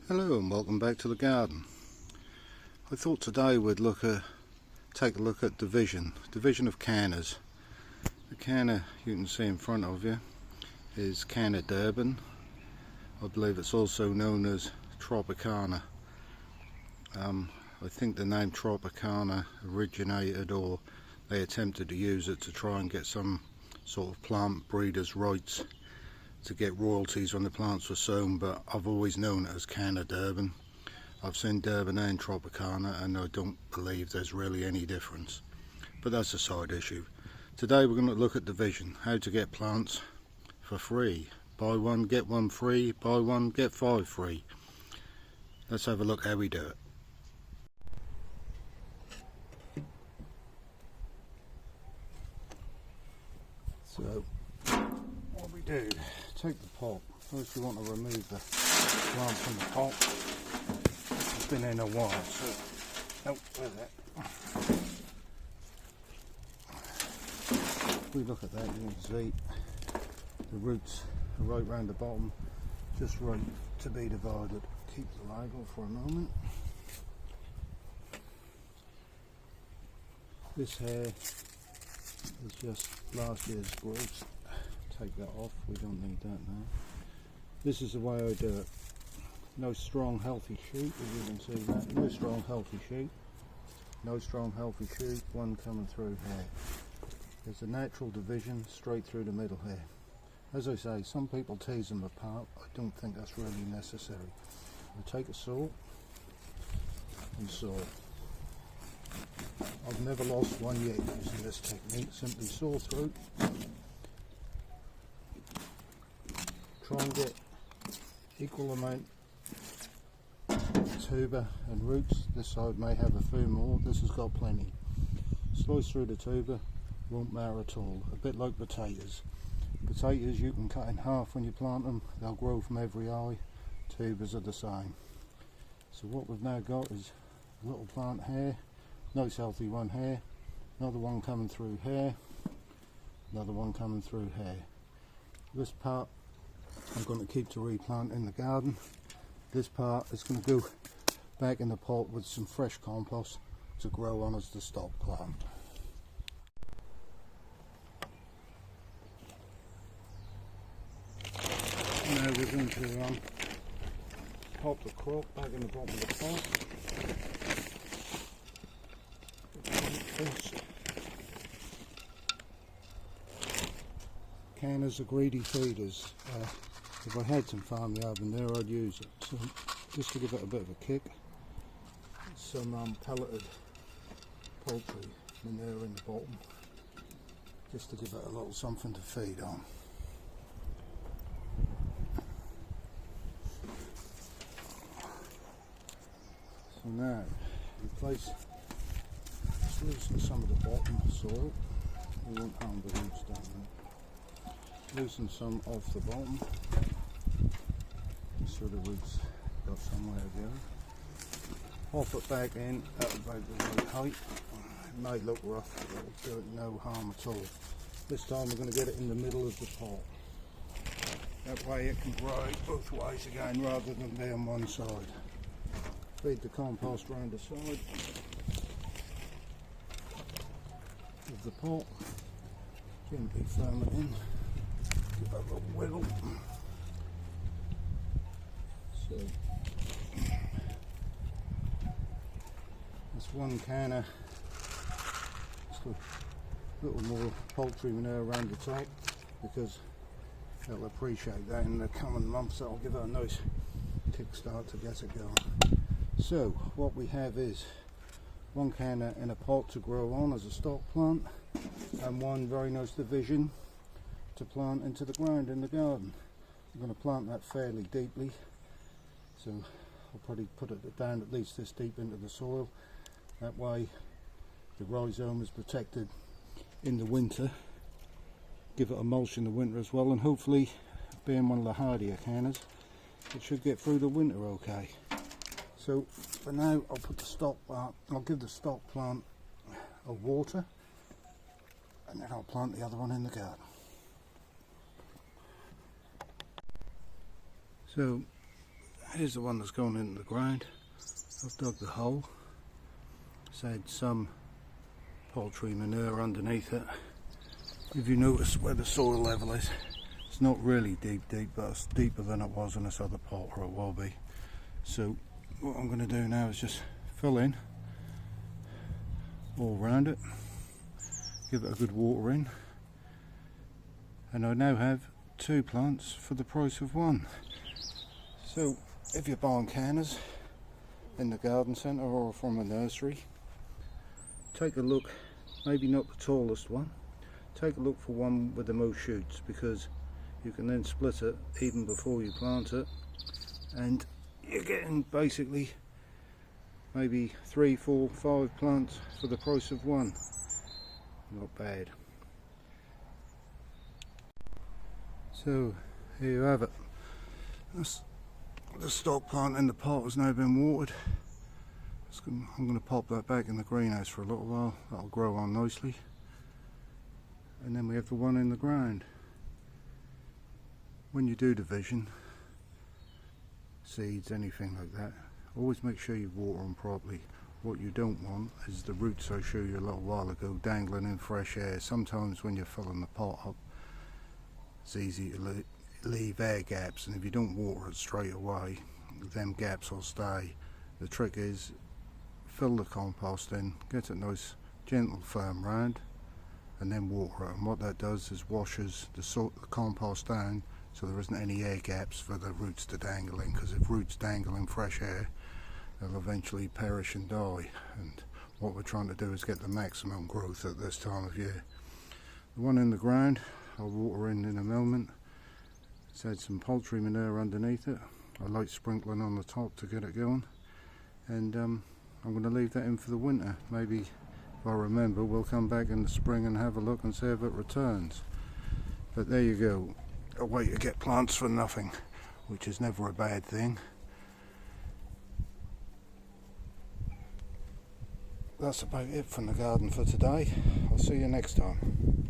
Hello and welcome back to the garden. I thought today we'd take a look at division of cannas. The canna you can see in front of you is Canna Durban. I believe it's also known as Tropicana. I think the name Tropicana originated, or they attempted to use it to try and get some sort of plant breeders' rights to get royalties when the plants were sown, but I've always known it as Canna Durban. I've seen Durban and Tropicana and I don't believe there's really any difference, but that's a side issue. Today we're going to look at division, how to get plants for free. Buy one get one free, buy one get 5 free. Let's have a look how we do it. So what we do, take the pot. First you want to remove the plant from the pot. It's been in a while, so where's that? If we look at that, you can see the roots are right round the bottom, just right to be divided. Keep the label for a moment. This hair is just last year's growth. Take that off, we don't need that now. This is the way I do it. No strong healthy shoot, as you can see that. No strong healthy shoot. No strong healthy shoot, one coming through here. There's a natural division straight through the middle here. As I say, some people tease them apart. I don't think that's really necessary. We take a saw and saw. I've never lost one yet using this technique. Simply saw through. Try and get equal amount tuber and roots. This side may have a few more, this has got plenty. Slice through the tuber, won't matter at all. A bit like potatoes. Potatoes you can cut in half when you plant them, they'll grow from every eye. Tubers are the same. So what we've now got is a little plant here, nice healthy one here, another one coming through here, another one coming through here. This part I'm going to keep to replant in the garden. This part is going to go back in the pot with some fresh compost to grow on as the stock plant. Now we're going to pop the crop back in the bottom of the pot. Cannas are greedy feeders. If I had some farmyard manure I'd use it. So just to give it a bit of a kick, some pelleted poultry manure in the bottom, just to give it a little something to feed on. So now replace, just loosen some of the bottom soil. We won't harm the roots down there. Loosen some off the bottom, so the roots got somewhere to go. Pop it back in at about the right height. It might look rough, but it'll do it no harm at all. This time we're going to get it in the middle of the pot. That way it can grow both ways again rather than be on one side. Feed the compost round the side of the pot. Gently firm it in. Give it a little wiggle. So that's one canna. Just a little more poultry manure around the top, because they'll appreciate that in the coming months. That'll give it a nice kickstart to get it going. So what we have is one canna in a pot to grow on as a stock plant, and one very nice division to plant into the ground in the garden. I'm going to plant that fairly deeply, so I'll probably put it down at least this deep into the soil. That way the rhizome is protected in the winter. Give it a mulch in the winter as well, and hopefully, being one of the hardier cannas, it should get through the winter okay. So for now I'll put the stock plant, I'll give the stock plant a water, and then I'll plant the other one in the garden. So here's the one that's gone into the ground. I've dug the hole. It's had some poultry manure underneath it. If you notice where the soil level is, it's not really deep, but it's deeper than it was in this other pot, or it will be. So what I'm going to do now is just fill in all around it, give it a good water in, and I now have 2 plants for the price of 1. So if you're buying cannas in the garden centre or from a nursery, take a look, maybe not the tallest one, take a look for one with the most shoots, because you can then split it even before you plant it, and you're getting basically maybe 3, 4, 5 plants for the price of 1. Not bad. So here you have it. The stock plant in the pot has now been watered. I'm going to pop that back in the greenhouse for a little while. That'll grow on nicely. And then we have the one in the ground. When you do division, seeds, anything like that, always make sure you water them properly. What you don't want is the roots I showed you a little while ago dangling in fresh air. Sometimes when you're filling the pot up, it's easy to leave air gaps, and if you don't water it straight away, them gaps will stay. The trick is fill the compost in, get it nice, gentle, firm round, and then water it. And what that does is washes the compost down, so there isn't any air gaps for the roots to dangle in, because if roots dangle in fresh air, they'll eventually perish and die. And what we're trying to do is get the maximum growth at this time of year. The one in the ground, I'll water in a moment. It's had some poultry manure underneath it. I like sprinkling on the top to get it going. And I'm going to leave that in for the winter. Maybe, if I remember, we'll come back in the spring and have a look and see if it returns. But there you go. A way to get plants for nothing, which is never a bad thing. That's about it from the garden for today. I'll see you next time.